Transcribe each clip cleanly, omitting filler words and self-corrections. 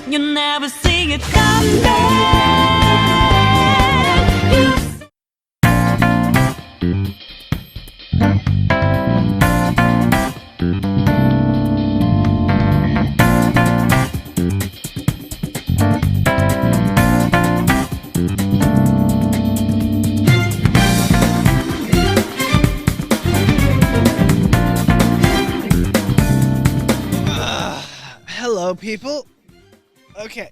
You'll never see it come back. Hello, people. Okay.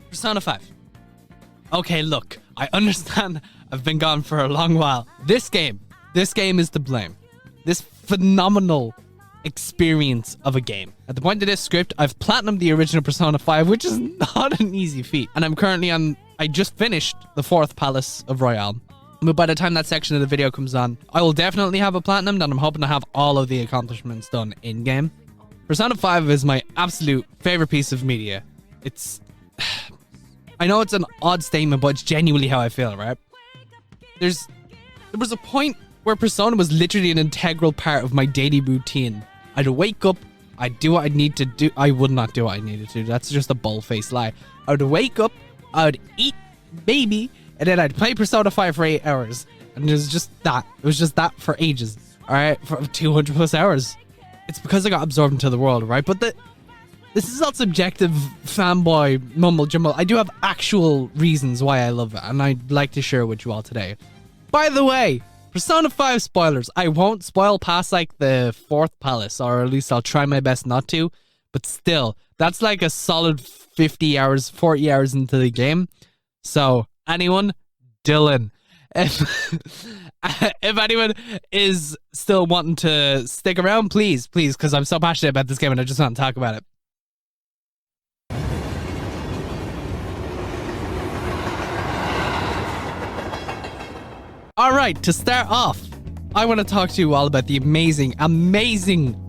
Persona 5. Okay, look, I understand I've been gone for a long while. This game is to blame. This phenomenal experience of a game. At the point of this script, I've platinumed the original Persona 5, which is not an easy feat. And I'm currently I just finished the 4th Palace of Royale. But by the time that section of the video comes on, I will definitely have a platinum, and I'm hoping to have all of the accomplishments done in-game. Persona 5 is my absolute favorite piece of media. It's... I know it's an odd statement, but it's genuinely how I feel, right? There was a point where Persona was literally an integral part of my daily routine. I'd wake up, I'd do what I'd need to do. I would not do what I needed to do. That's just a bold-faced lie. I would wake up, I would eat, maybe, and then I'd play Persona 5 for 8 hours. And it was just that. It was just that for ages. Alright? For 200 plus hours. It's because I got absorbed into the world, right? But this is not subjective fanboy mumble jumble. I do have actual reasons why I love it, and I'd like to share with you all today. By the way, Persona 5 spoilers. I won't spoil past like the 4th Palace, or at least I'll try my best not to. But still, that's like a solid 50 hours, 40 hours into the game. So, anyone? Dylan. If anyone is still wanting to stick around, please, because I'm so passionate about this game and I just want to talk about it. Alright, to start off, I want to talk to you all about the amazing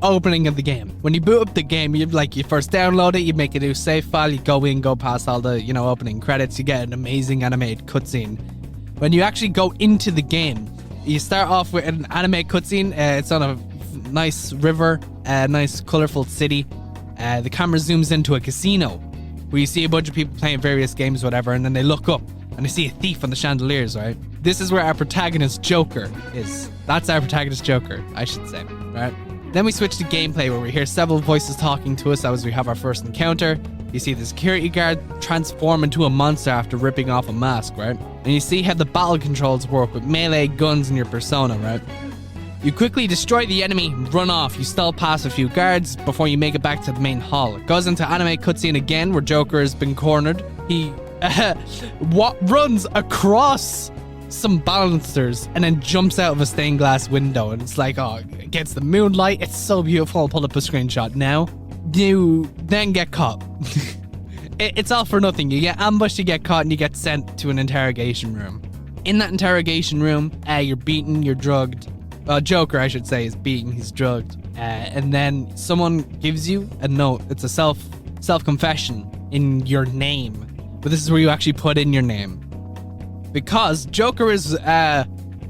opening of the game. When you boot up the game, you first download it, you make a new save file, you go in, go past all the, opening credits, you get an amazing animated cutscene. When you actually go into the game, you start off with an anime cutscene. It's on a nice river, a nice colorful city. The camera zooms into a casino where you see a bunch of people playing various games, whatever, and then they look up and they see a thief on the chandeliers, right? This is where our protagonist Joker is. That's our protagonist Joker, I should say, right? Then we switch to gameplay where we hear several voices talking to us as we have our first encounter. You see the security guard transform into a monster after ripping off a mask, right? And you see how the battle controls work with melee guns in your persona, right? You quickly destroy the enemy, run off, you stall past a few guards before you make it back to the main hall. It goes into anime cutscene again where Joker has been cornered. He runs across some balusters and then jumps out of a stained glass window, and it's like, oh, against the moonlight, it's so beautiful. I'll pull up a screenshot now. You then get caught. It's all for nothing. You get ambushed, you get caught, and you get sent to an interrogation room. In that interrogation room, you're beaten, you're drugged. Joker, I should say, is beaten, he's drugged. And then someone gives you a note. It's a self-confession in your name. But this is where you actually put in your name. Because Joker is a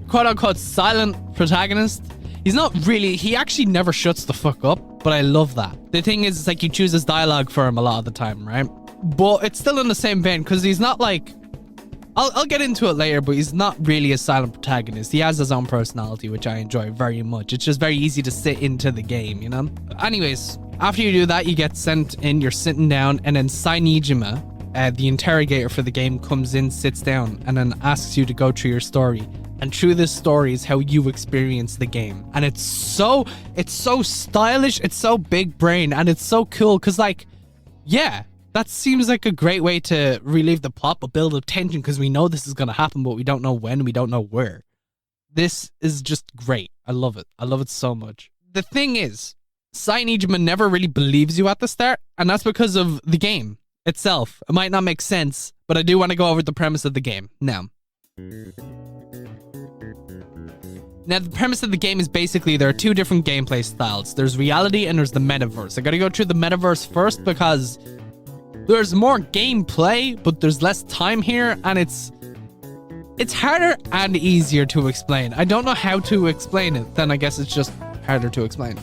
quote-unquote silent protagonist. He's not really, he actually never shuts the fuck up, but I love that. The thing is, it's like you choose his dialogue for him a lot of the time, right? But it's still in the same vein, because he's not like, I'll get into it later, but he's not really a silent protagonist. He has his own personality, which I enjoy very much. It's just very easy to sit into the game, you know? Anyways, after you do that, you get sent in, you're sitting down, and then Sainijima, the interrogator for the game, comes in, sits down, and then asks you to go through your story. And through this story is how you experience the game. And it's so stylish, it's so big brain, and it's so cool, because like, yeah, that seems like a great way to relieve the plot, but build up tension, because we know this is going to happen, but we don't know when, we don't know where. This is just great. I love it. I love it so much. The thing is, Sainijima never really believes you at the start, and that's because of the game itself. It might not make sense, but I do want to go over the premise of the game now. Now, the premise of the game is basically there are two different gameplay styles. There's reality and there's the metaverse. I gotta go through the metaverse first because there's more gameplay, but there's less time here, and it's harder and easier to explain. I don't know how to explain it, then I guess it's just harder to explain.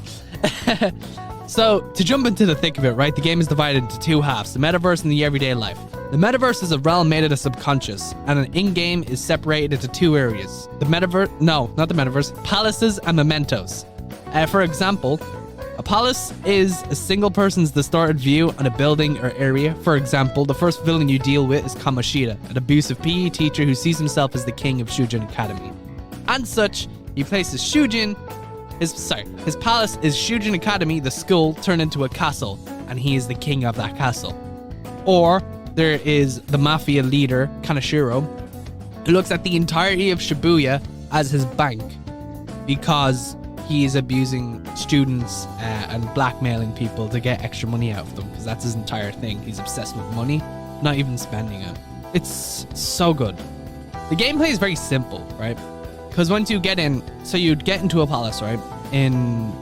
So, to jump into the thick of it, right, the game is divided into two halves, the metaverse and the everyday life. The metaverse is a realm made of the subconscious, and an in-game is separated into two areas. The metaverse, no, not the metaverse, palaces and mementos. For example, a palace is a single person's distorted view on a building or area. For example, the first villain you deal with is Kamoshida, an abusive PE teacher who sees himself as the king of Shujin Academy. And such, he places his palace is Shujin Academy, the school, turned into a castle, and he is the king of that castle. Or there is the mafia leader, Kaneshiro, who looks at the entirety of Shibuya as his bank because he is abusing students and blackmailing people to get extra money out of them, because that's his entire thing. He's obsessed with money, not even spending it. It's so good. The gameplay is very simple, right? Because once you get in, so you'd get into a palace, right? In,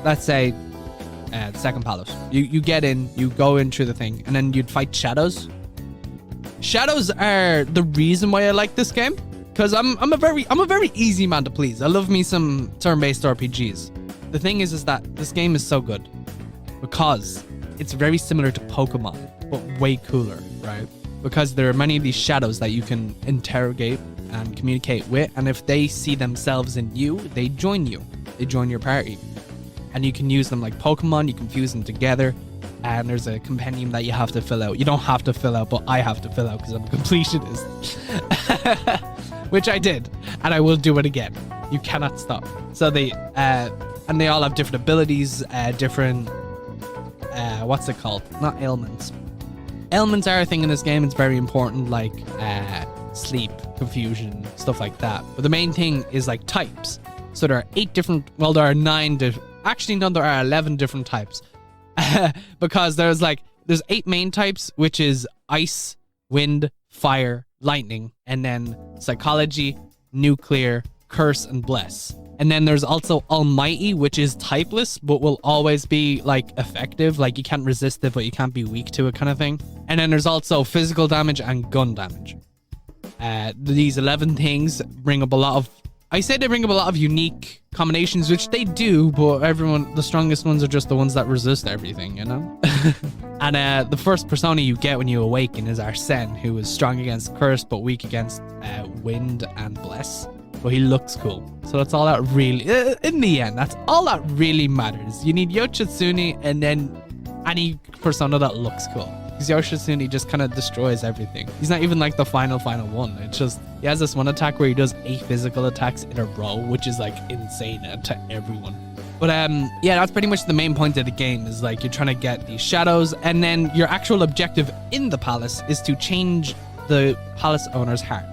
let's say, the second palace. You get in, you go into the thing, and then you'd fight shadows. Shadows are the reason why I like this game, because I'm a very easy man to please. I love me some turn-based RPGs. The thing is that this game is so good because it's very similar to Pokemon, but way cooler, right? Because there are many of these shadows that you can interrogate and communicate with, and if they see themselves in you, they join you. They join your party, and you can use them like Pokemon. You can fuse them together. And there's a compendium that you have to fill out. You don't have to fill out, but I have to fill out because I'm a completionist. Which I did, and I will do it again. You cannot stop. So they all have different abilities, different what's it called? Not ailments. Ailments are a thing in this game. It's very important, like sleep, confusion, stuff like that. But the main thing is like types. So there are 8 different. Well, there are 9. Actually, no, there are 11 different types. Because there's 8 main types, which is ice, wind, fire, lightning, and then psychology, nuclear, curse, and bless. And then there's also almighty, which is typeless, but will always be like effective. Like you can't resist it, but you can't be weak to it, kind of thing. And then there's also physical damage and gun damage. These 11 things bring up a lot of, I say they bring up a lot of unique combinations, which they do, but the strongest ones are just the ones that resist everything, you know? And the first persona you get when you awaken is Arsene, who is strong against curse, but weak against wind and bless. But he looks cool. So that's all that really, in the end, that's all that really matters. You need Yoshitsune and then any persona that looks cool. Because Yoshitsune just kind of destroys everything. He's not even like the final one. It's just, he has this one attack where he does 8 physical attacks in a row, which is like insane to everyone. But yeah, that's pretty much the main point of the game, is like you're trying to get these shadows, and then your actual objective in the palace is to change the palace owner's heart.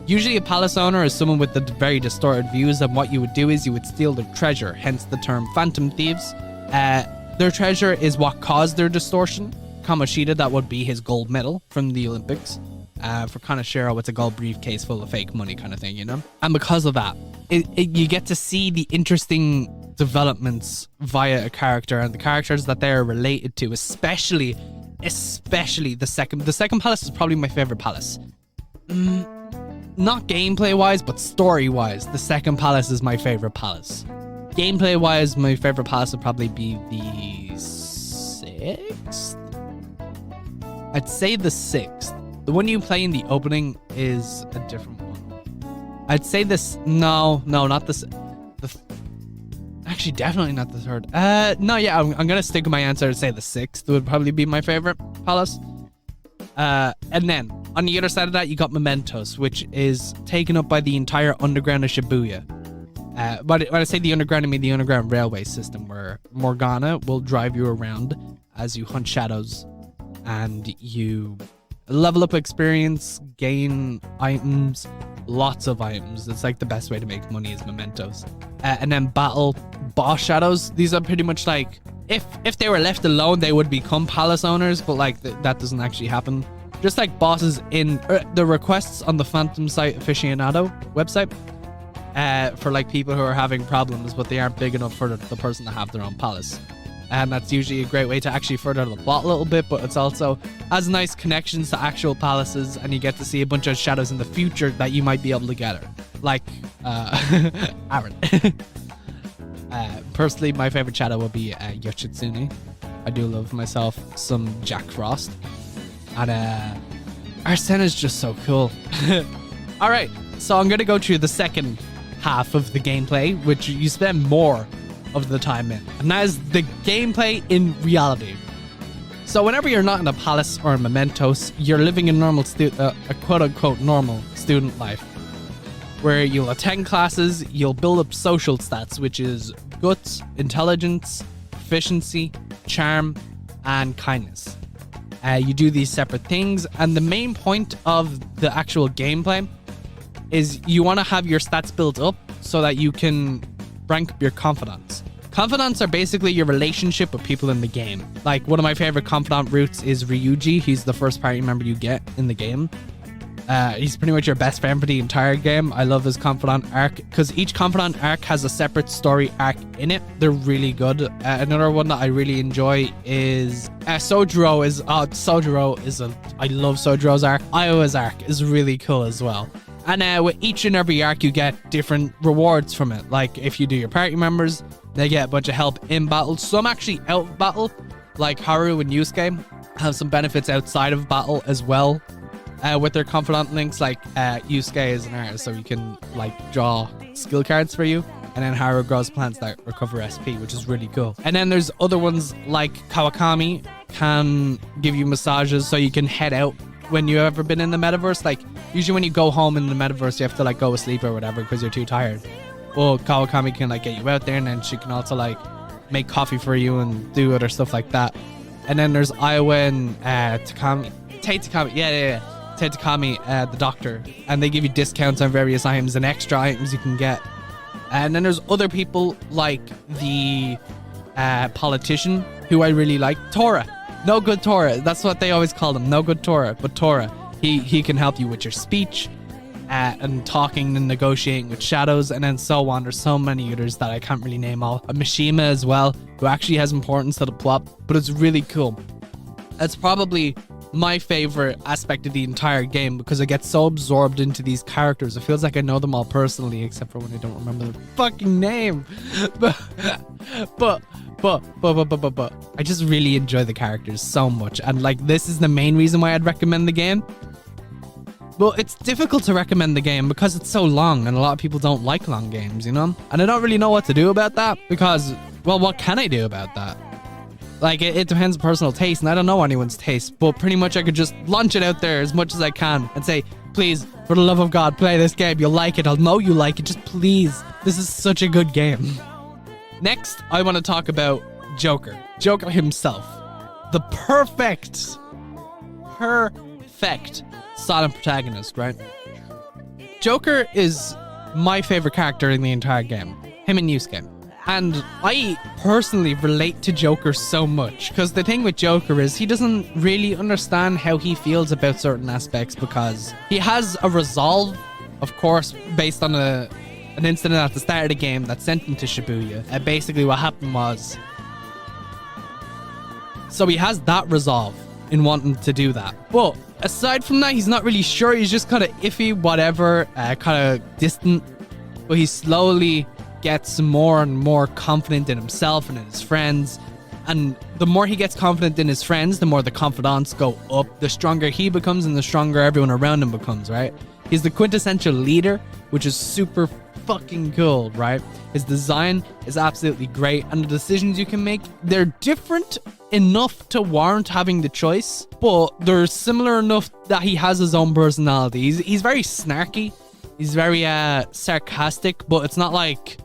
Usually a palace owner is someone with the very distorted views, and what you would do is you would steal their treasure, hence the term phantom thieves. Their treasure is what caused their distortion. Kamoshida, that would be his gold medal from the Olympics. For Kaneshiro, it's a gold briefcase full of fake money kind of thing, you know? And because of that, you get to see the interesting developments via a character and the characters that they're related to, especially the second. The second palace is probably my favorite palace. Not gameplay wise, but story wise, the second palace is my favorite palace. Gameplay wise, my favorite palace would probably be the 6th. I'd say the 6th. The one you play in the opening is a different one. I'd say this. No, not this. Actually, definitely not the 3rd. No, yeah, I'm gonna stick with my answer and say the 6th would probably be my favorite palace. And then on the other side of that, you got Mementos, which is taken up by the entire underground of Shibuya. But when I say the underground, I mean the underground railway system, where Morgana will drive you around as you hunt shadows, and you level up experience, gain items, lots of items. It's like the best way to make money is Mementos. And then battle boss shadows. These are pretty much like, if they were left alone, they would become palace owners, but like that doesn't actually happen. Just like bosses in the requests on the Phantom Site aficionado website, for like people who are having problems, but they aren't big enough for the person to have their own palace. And that's usually a great way to actually further the plot a little bit, but it's also has nice connections to actual palaces, and you get to see a bunch of shadows in the future that you might be able to gather. Like, Aaron. Personally, my favorite shadow would be Yoshitsune. I do love myself some Jack Frost. And Arsene is just so cool. All right, so I'm going to go through the second half of the gameplay, which you spend more of the time in. And that is the gameplay in reality. So whenever you're not in a palace or a Mementos, you're living a normal a quote-unquote normal student life, where you'll attend classes, you'll build up social stats, which is guts, intelligence, efficiency, charm, and kindness. You do these separate things, and the main point of the actual gameplay is you want to have your stats built up so that you can rank up your confidants. Confidants are basically your relationship with people in the game. Like, one of my favorite confidant routes is Ryuji. He's the first party member you get in the game. He's pretty much your best friend for the entire game. I love his confidant arc because each confidant arc has a separate story arc in it. They're really good. Another one that I really enjoy is Sojuro I love Sojuro's arc. Iowa's arc is really cool as well. And with each and every arc, you get different rewards from it. Like, if you do your party members, they get a bunch of help in battle. Some actually out of battle, like Haru and Yusuke, have some benefits outside of battle as well. With their confidant links, like Yusuke is an artist, so you can like draw skill cards for you. And then Haru grows plants that recover SP, which is really cool. And then there's other ones like Kawakami can give you massages so you can head out when you've ever been in the metaverse. Like, usually when you go home in the metaverse, you have to like go asleep or whatever because you're too tired. Well, Kawakami can like get you out there, and then she can also like make coffee for you and do other stuff like that. And then there's Iowa and Takami. Takami, the doctor, and they give you discounts on various items and extra items you can get. And then there's other people like the politician who I really like, Tora. No Good Tora. That's what they always call him. No Good Tora, but Tora. He can help you with your speech and talking and negotiating with shadows, and then so on. There's so many others that I can't really name all. Mishima as well, who actually has importance to the plot, but it's really cool. It's probably my favorite aspect of the entire game because I get so absorbed into these characters. It feels like I know them all personally, except for when I don't remember their fucking name. But I just really enjoy the characters so much, and like, this is the main reason why I'd recommend the game. Well, it's difficult to recommend the game because it's so long, and a lot of people don't like long games, you know? And I don't really know what to do about that because, well, what can I do about that? Like, it depends on personal taste, and I don't know anyone's taste, but pretty much I could just launch it out there as much as I can and say, please, for the love of God, play this game. You'll like it. I'll know you like it. Just please. This is such a good game. Next, I want to talk about Joker. Joker himself. The perfect silent protagonist, right? Joker is my favorite character in the entire game. Him and Yusuke. And I personally relate to Joker so much because the thing with Joker is he doesn't really understand how he feels about certain aspects because he has a resolve, of course, based on an incident at the start of the game that sent him to Shibuya. And basically what happened was, so he has that resolve in wanting to do that. But aside from that, he's not really sure. He's just kind of iffy, whatever, kind of distant. But he slowly gets more and more confident in himself and in his friends. And the more he gets confident in his friends, the more the confidants go up. The stronger he becomes and the stronger everyone around him becomes, right? He's the quintessential leader, which is super fucking cool, right? His design is absolutely great, and the decisions you can make, they're different enough to warrant having the choice, but they're similar enough that he has his own personality. He's very snarky. He's very sarcastic, but it's not like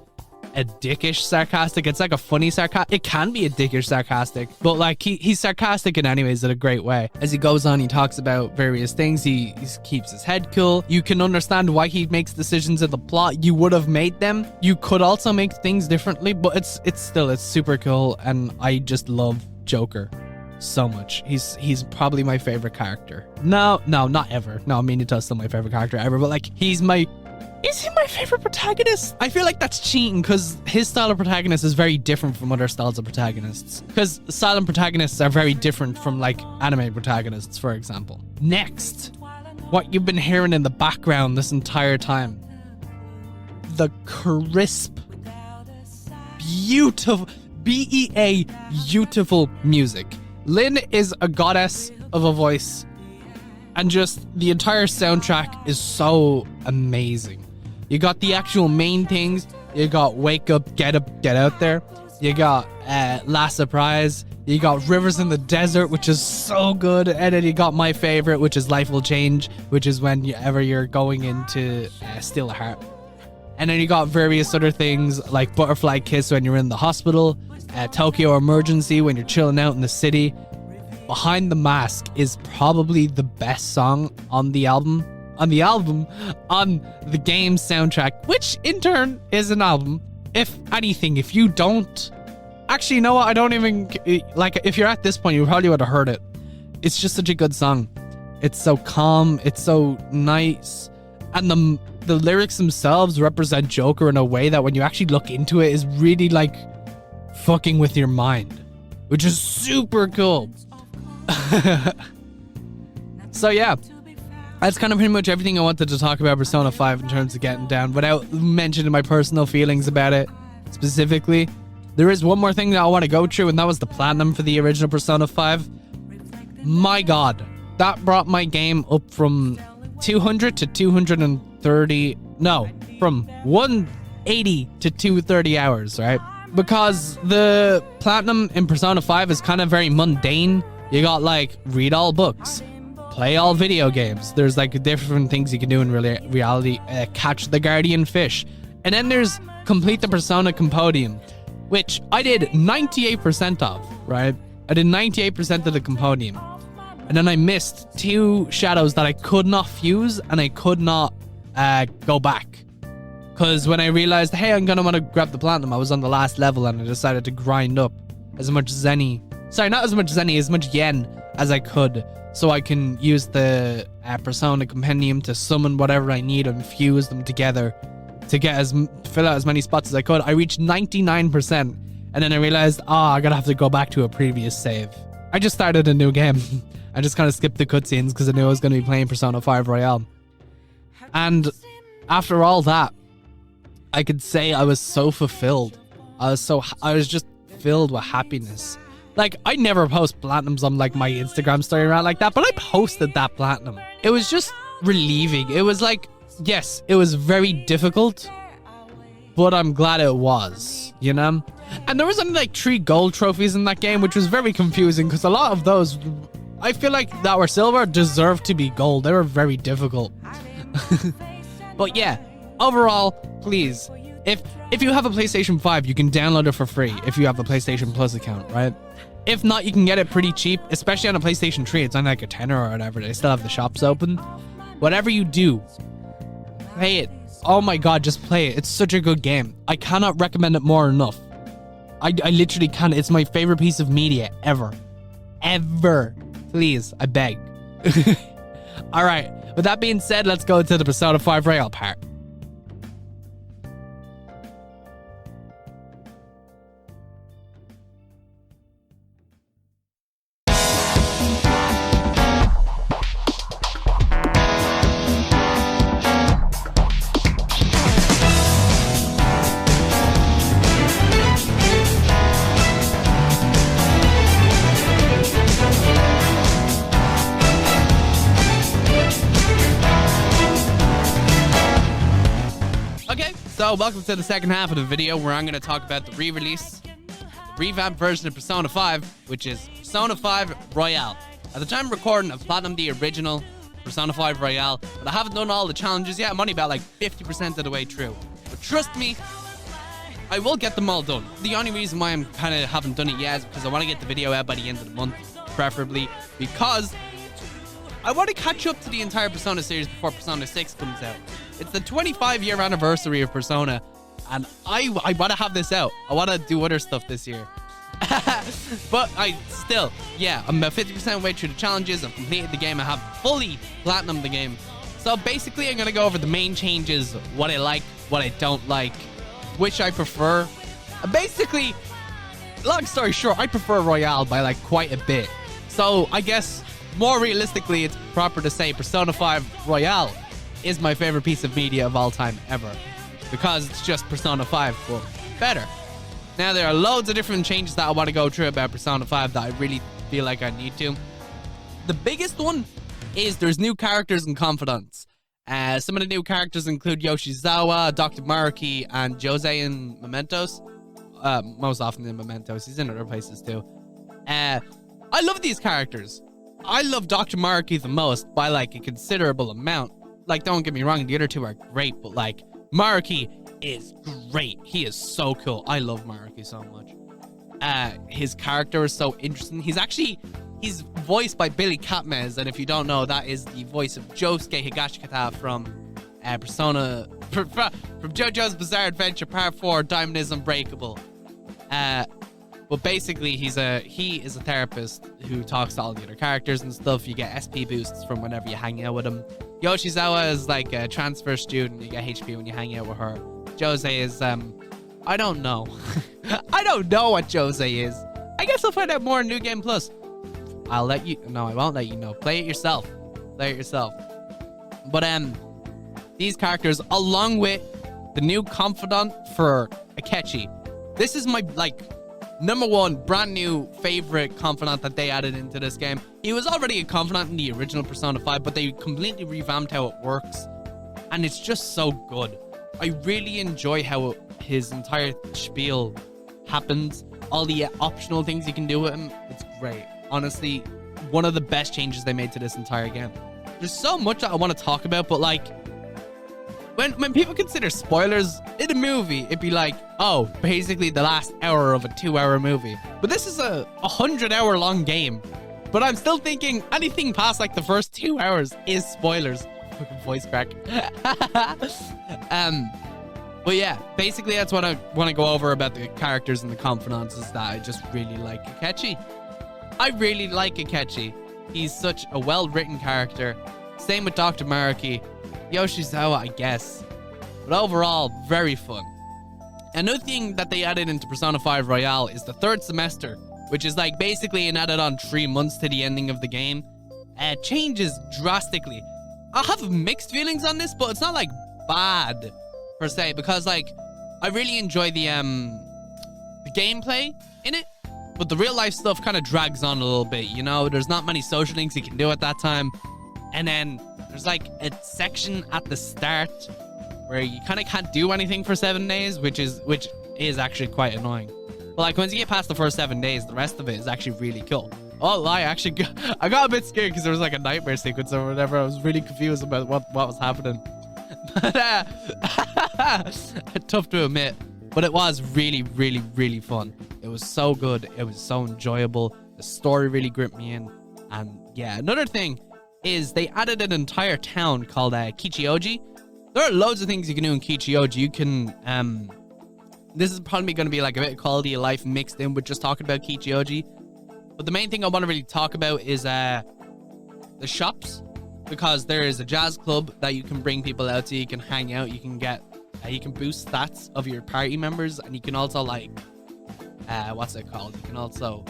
a dickish sarcastic. It's like a funny sarcastic. It can be a dickish sarcastic, but like he's sarcastic in any ways in a great way. As he goes on, he talks about various things. He keeps his head cool. You can understand why he makes decisions in the plot. You would have made them. You could also make things differently, but it's super cool, and I just love Joker so much. He's probably my favorite character. No, not ever. No, Mementos is still my favorite character ever, but like is he my favorite protagonist? I feel like that's cheating because his style of protagonist is very different from other styles of protagonists. Because silent protagonists are very different from like anime protagonists, for example. Next, what you've been hearing in the background this entire time. The crisp beautiful, BEA, beautiful music. Lynn is a goddess of a voice, and just the entire soundtrack is so amazing. You got the actual main things. You got Wake Up, Get Out There. You got Last Surprise. You got Rivers in the Desert, which is so good. And then you got my favorite, which is Life Will Change, which is whenever you're going into Steal a Heart. And then you got various other things like Butterfly Kiss when you're in the hospital, Tokyo Emergency when you're chilling out in the city. Behind the Mask is probably the best song on the album. On the game soundtrack, which in turn is an album. If anything, if you don't... Actually, you know what? I don't even... Like, if you're at this point, you probably would have heard it. It's just such a good song. It's so calm. It's so nice. And the lyrics themselves represent Joker in a way that when you actually look into it is really like fucking with your mind, which is super cool. So yeah, that's kind of pretty much everything I wanted to talk about Persona 5 in terms of getting down without mentioning my personal feelings about it specifically. There is one more thing that I want to go through, and that was the Platinum for the original Persona 5. My god, that brought my game up from 200 to 230, no, from 180 to 230 hours, right? Because the Platinum in Persona 5 is kind of very mundane. You got like read all books, play all video games. There's like different things you can do in reality, catch the guardian fish. And then there's complete the Persona Compodium, which I did 98% of, right? I did 98% of the Compodium. And then I missed 2 shadows that I could not fuse, and I could not go back. Because when I realized, hey, I'm going to want to grab the Platinum, I was on the last level, and I decided to grind up as much Zenny. Sorry, not as much Zenny, as much Yen as I could, so I can use the Persona Compendium to summon whatever I need and fuse them together to get fill out as many spots as I could. I reached 99%, and then I realized, I'm going to have to go back to a previous save. I just started a new game. I just kind of skipped the cutscenes because I knew I was going to be playing Persona 5 Royale. And after all that, I could say I was so fulfilled. I was just filled with happiness. Like, I never post Platinums on like my Instagram story around like that, but I posted that Platinum. It was just relieving. It was like, yes, it was very difficult, but I'm glad it was, you know? And there was only like 3 gold trophies in that game, which was very confusing because a lot of those, I feel like that were silver deserved to be gold. They were very difficult. But yeah, overall, please, if you have a PlayStation 5, you can download it for free if you have a PlayStation Plus account, right? If not, you can get it pretty cheap, especially on a PlayStation 3. It's on like a tenner or whatever. They still have the shops open. Whatever you do, play it. Oh my god, just play it. It's such a good game. I cannot recommend it more enough. I literally can't. It's my favorite piece of media ever. Ever. Please, I beg. Alright, with that being said, let's go to the Persona 5 Royale part. So, welcome to the second half of the video where I'm going to talk about the re-release, the revamped version of Persona 5, which is Persona 5 Royale. At the time of recording, I've platinumed the original Persona 5 Royale, but I haven't done all the challenges yet. I'm only about like 50% of the way through. But trust me, I will get them all done. The only reason why I'm kind of haven't done it yet is because I want to get the video out by the end of the month, preferably, because I want to catch up to the entire Persona series before Persona 6 comes out. It's the 25-year anniversary of Persona, and I want to have this out. I want to do other stuff this year. But I'm about 50% way through the challenges. I've completed the game. I have fully platinumed the game. So basically, I'm going to go over the main changes, what I like, what I don't like, which I prefer. Basically, long story short, I prefer Royale by like quite a bit. So I guess more realistically, it's proper to say Persona 5 Royale is my favorite piece of media of all time ever, because it's just Persona 5, but better. Now, there are loads of different changes that I want to go through about Persona 5 that I really feel like I need to. The biggest one is there's new characters and confidants. Some of the new characters include Yoshizawa, Dr. Maruki, and Jose in Mementos. Most often in Mementos. He's in other places too. I love these characters. I love Dr. Maruki the most by like a considerable amount. Like, don't get me wrong, the other two are great, but like, Maruki is great. He is so cool. I love Maruki so much. His character is so interesting. He's voiced by Billy Katmez, and if you don't know, that is the voice of Josuke Higashikata from from JoJo's Bizarre Adventure Part 4, Diamond is Unbreakable. But basically, he is a therapist who talks to all the other characters and stuff. You get SP boosts from whenever you hang out with him. Yoshizawa is like a transfer student. You get HP when you hang out with her. Jose is, I don't know. I don't know what Jose is. I guess I'll find out more in New Game Plus. I'll let you... No, I won't let you know. Play it yourself. Play it yourself. But, these characters, along with the new confidant for Akechi. This is my, like, #1 brand new favorite confidant that they added into this game. He was already a confidant in the original Persona 5, but they completely revamped how it works. And it's just so good. I really enjoy how his entire spiel happens. All the optional things you can do with him. It's great. Honestly, one of the best changes they made to this entire game. There's so much that I want to talk about, but like, when people consider spoilers in a movie, it'd be like, oh, basically the last hour of a 2-hour movie. But this is a 100-hour long game. But I'm still thinking anything past like the first 2 hours is spoilers. Fucking voice crack. But yeah, basically that's what I want to go over about the characters and the confidants, is that I just really like Akechi. I really like Akechi. He's such a well-written character. Same with Dr. Maruki. Yoshizawa, I guess. But overall, very fun. Another thing that they added into Persona 5 Royale is the 3rd semester, which is like basically an added on 3 months to the ending of the game. Changes drastically. I have mixed feelings on this, but it's not like bad per se, because like I really enjoy the gameplay in it. But the real life stuff kind of drags on a little bit, you know? There's not many social links you can do at that time. And then there's like a section at the start where you kind of can't do anything for 7 days, which is actually quite annoying. But like once you get past the first 7 days, the rest of it is actually really cool. Oh, I got a bit scared because there was like a nightmare sequence or whatever. I was really confused about what was happening. But tough to admit. But it was really, really, really fun. It was so good. It was so enjoyable. The story really gripped me in. And yeah, another thing is they added an entire town called Kichijoji. There are loads of things you can do in Kichijoji. You can, this is probably going to be like a bit of quality of life mixed in with just talking about Kichijoji. But the main thing I want to really talk about is the shops. Because there is a jazz club that you can bring people out to. You can hang out. You can get... you can boost stats of your party members, and you can also like what's it called? You can also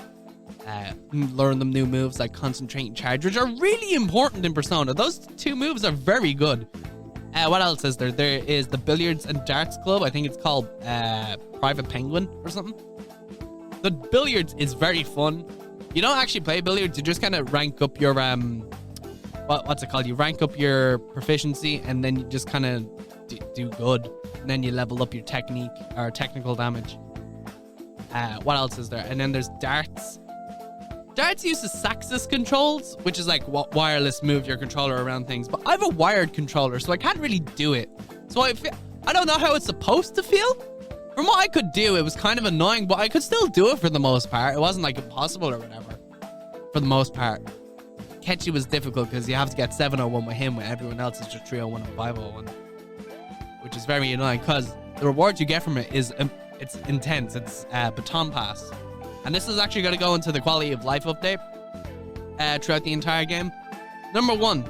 learn them new moves like Concentrate and Charge, which are really important in Persona. Those 2 moves are very good. What else is there? There is the Billiards and Darts Club. I think it's called Private Penguin or something. The billiards is very fun. You don't actually play billiards. You just kind of rank up your what's it called? You rank up your proficiency, and then you just kind of do good, and then you level up your technique or technical damage. What else is there? And then there's darts. Darts uses Saxis controls, which is like what wireless move your controller around things, but I have a wired controller, so I can't really do it. So I don't know how it's supposed to feel. From what I could do, it was kind of annoying, but I could still do it for the most part. It wasn't like impossible or whatever for the most part. Kechi was difficult because you have to get 701 with him, when everyone else is just 301 and 501. Which is very annoying because the reward you get from it is it's intense. It's baton pass, and this is actually going to go into the quality of life update throughout the entire game. #1,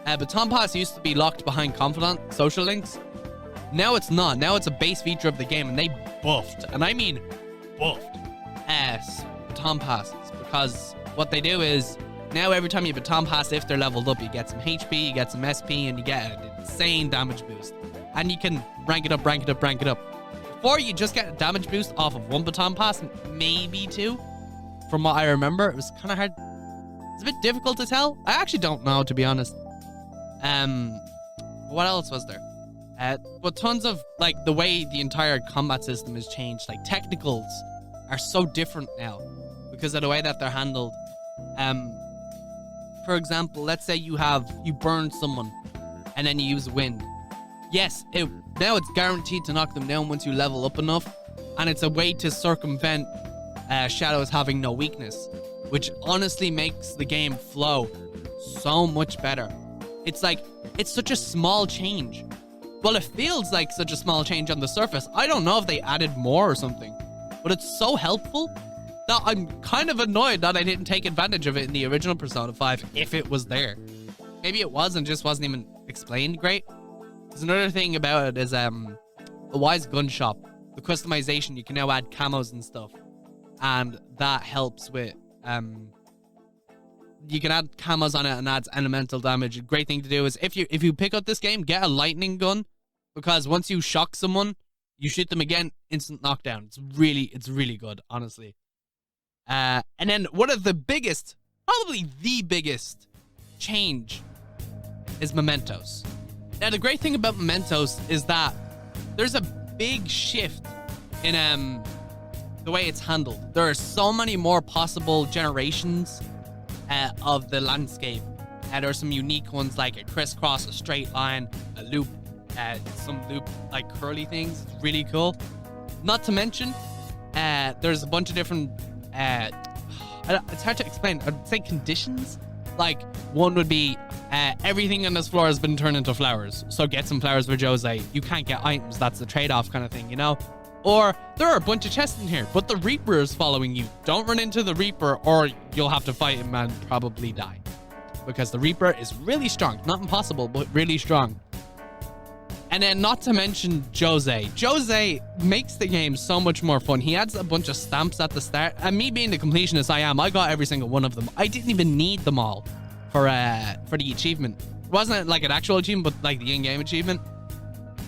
baton pass used to be locked behind confidant social links. Now it's not. Now it's a base feature of the game, and they buffed, and I mean buffed baton passes, because what they do is now every time you baton pass, if they're leveled up, you get some HP, you get some SP, and you get an insane damage boost. And you can rank it up. before, you just get a damage boost off of one baton pass, maybe two. From what I remember, it was kind of hard. It's a bit difficult to tell. I actually don't know, to be honest. What else was there? But tons of, like, the way the entire combat system has changed. Like, technicals are so different now because of the way that they're handled. For example, let's say you burn someone and then you use wind. Yes, now it's guaranteed to knock them down once you level up enough, and it's a way to circumvent shadows having no weakness, which honestly makes the game flow so much better. It's like, it's such a small change. Well, it feels like such a small change on the surface. I don't know if they added more or something, but it's so helpful that I'm kind of annoyed that I didn't take advantage of it in the original Persona 5 if it was there. Maybe it was and just wasn't even explained great. There's another thing about it is a Wise Gun Shop. The customization, you can now add camos and stuff. And that helps with... you can add camos on it and adds elemental damage. A great thing to do is if you pick up this game, get a lightning gun. Because once you shock someone, you shoot them again, instant knockdown. It's really good, honestly. And then one of the biggest, probably the biggest change is Mementos. Now, the great thing about Mementos is that there's a big shift in the way it's handled. There are so many more possible generations of the landscape. There are some unique ones like a crisscross, a straight line, a loop, some loop like curly things. It's really cool. Not to mention, there's a bunch of different it's hard to explain. I'd say conditions. Like, one would be everything on this floor has been turned into flowers, so get some flowers for Jose. You can't get items, that's the trade-off kind of thing, you know? Or there are a bunch of chests in here, but the Reaper is following you. Don't run into the Reaper or you'll have to fight him and probably die, because the Reaper is really strong. Not impossible, but really strong. And then not to mention Jose. Jose makes the game so much more fun. He adds a bunch of stamps at the start. And me being the completionist I am, I got every single one of them. I didn't even need them all for the achievement. It wasn't like an actual achievement, but like the in-game achievement.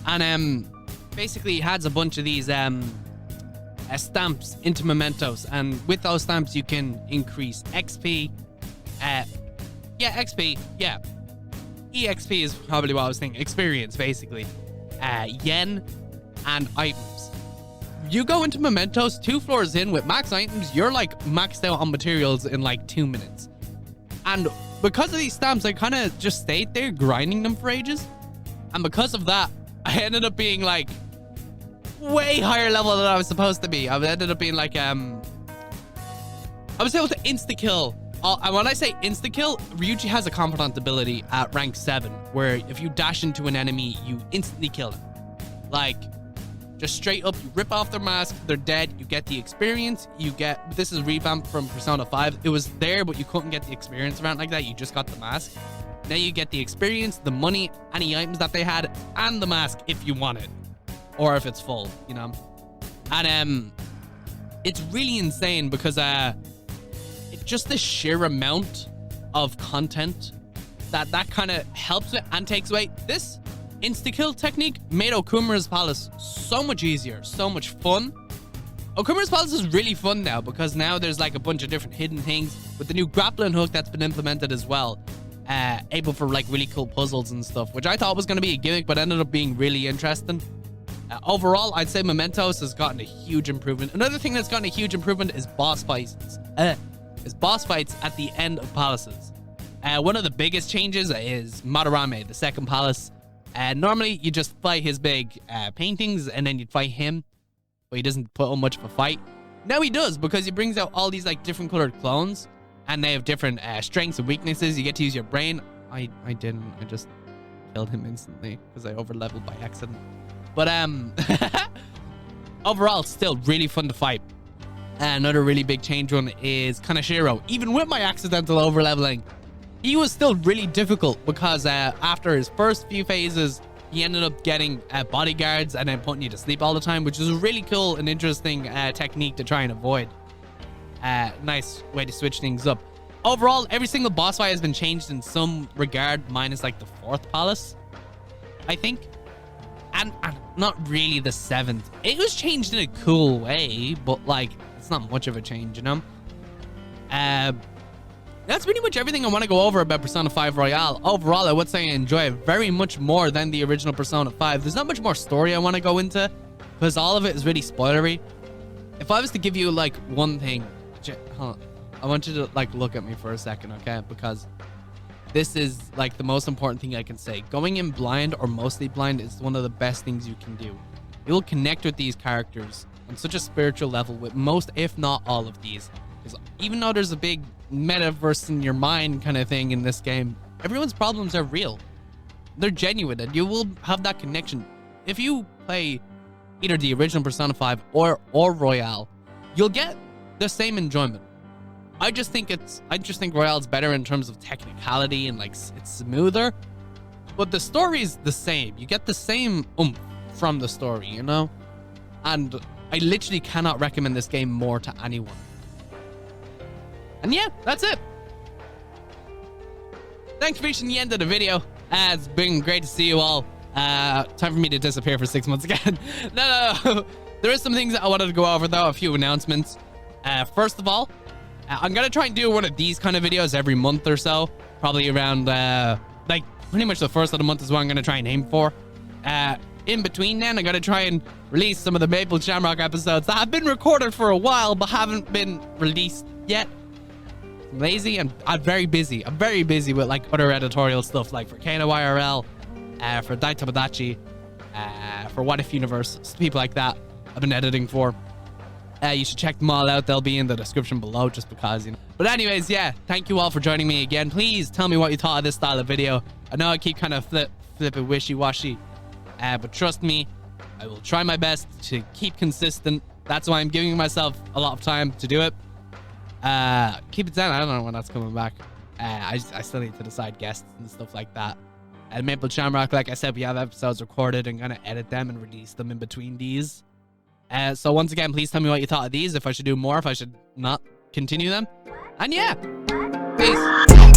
And basically he adds a bunch of these stamps into Mementos. And with those stamps, you can increase XP. XP. Yeah. EXP is probably what I was thinking. Experience, basically. Yen and items. You go into Mementos 2 floors in with max items, you're like maxed out on materials in like 2 minutes. And because of these stamps, I kind of just stayed there grinding them for ages. And because of that, I ended up being like way higher level than I was supposed to be. I ended up being like, I was able to insta-kill. And when I say insta-kill, Ryuji has a confidant ability at rank 7, where if you dash into an enemy, you instantly kill them. Like, just straight up, you rip off their mask, they're dead, you get the experience, this is revamped from Persona 5. It was there, but you couldn't get the experience around like that, you just got the mask. Now you get the experience, the money, any items that they had, and the mask if you want it. Or if it's full, you know? And, it's really insane because, just the sheer amount of content that kind of helps it and takes away. This insta-kill technique made Okumura's Palace so much easier, so much fun. Okumura's Palace is really fun now because now there's like a bunch of different hidden things with the new grappling hook that's been implemented as well. Able for like really cool puzzles and stuff, which I thought was going to be a gimmick, but ended up being really interesting. Overall, I'd say Mementos has gotten a huge improvement. Another thing that's gotten a huge improvement is boss fights. Boss fights at the end of palaces. One of the biggest changes is Madarame, the second palace. Normally, you just fight his big paintings and then you'd fight him, but he doesn't put on much of a fight. Now he does, because he brings out all these like different colored clones, and they have different strengths and weaknesses. You get to use your brain. I didn't. I just killed him instantly because I over-leveled by accident. But overall, still really fun to fight. Another really big change one is Kaneshiro. Even with my accidental overleveling, he was still really difficult because after his first few phases, he ended up getting bodyguards and then putting you to sleep all the time, which is a really cool and interesting technique to try and avoid. Nice way to switch things up. Overall, every single boss fight has been changed in some regard, minus like the 4th palace, I think. and not really the 7th. It was changed in a cool way, but like it's not much of a change, you know. That's pretty much everything I want to go over about Persona 5 Royale. Overall, I would say I enjoy it very much more than the original Persona 5. There's not much more story I want to go into because all of it is really spoilery. If I was to give you like one thing, hold on, I want you to like look at me for a second, okay? Because this is like the most important thing I can say. Going in blind or mostly blind is one of the best things you can do. You'll connect with these characters on such a spiritual level with most, if not all of these. Because even though there's a big metaverse in your mind kind of thing in this game, everyone's problems are real. They're genuine, and you will have that connection. If you play either the original Persona 5 or Royale, you'll get the same enjoyment. I just think Royale's better in terms of technicality and like it's smoother, but the story is the same. You get the same oomph from the story, you know? And I literally cannot recommend this game more to anyone. And yeah, that's it. Thanks for reaching the end of the video. It's been great to see you all. Time for me to disappear for 6 months again. No. There is some things that I wanted to go over though, a few announcements. First of all, I'm gonna try and do one of these kind of videos every month or so. Probably around like pretty much the first of the month is what I'm gonna try and aim for. In between then, I'm gonna try and release some of the Maple Shamrock episodes that have been recorded for a while but haven't been released yet. I'm lazy and I'm very busy. I'm very busy with like other editorial stuff, like for Kano IRL, for Dai Tomodachi, for What If Universe, people like that I've been editing for. You should check them all out. They'll be in the description below just because, you know. But anyways, yeah, thank you all for joining me again. Please tell me what you thought of this style of video. I know I keep kind of flipping wishy-washy, but trust me, I will try my best to keep consistent. That's why I'm giving myself a lot of time to do it. Keep it down. I don't know when that's coming back. I still need to decide guests and stuff like that. And Maple Shamrock, like I said, we have episodes recorded and gonna edit them and release them in between these. So once again, please tell me what you thought of these, if I should do more, if I should not continue them. And yeah, peace.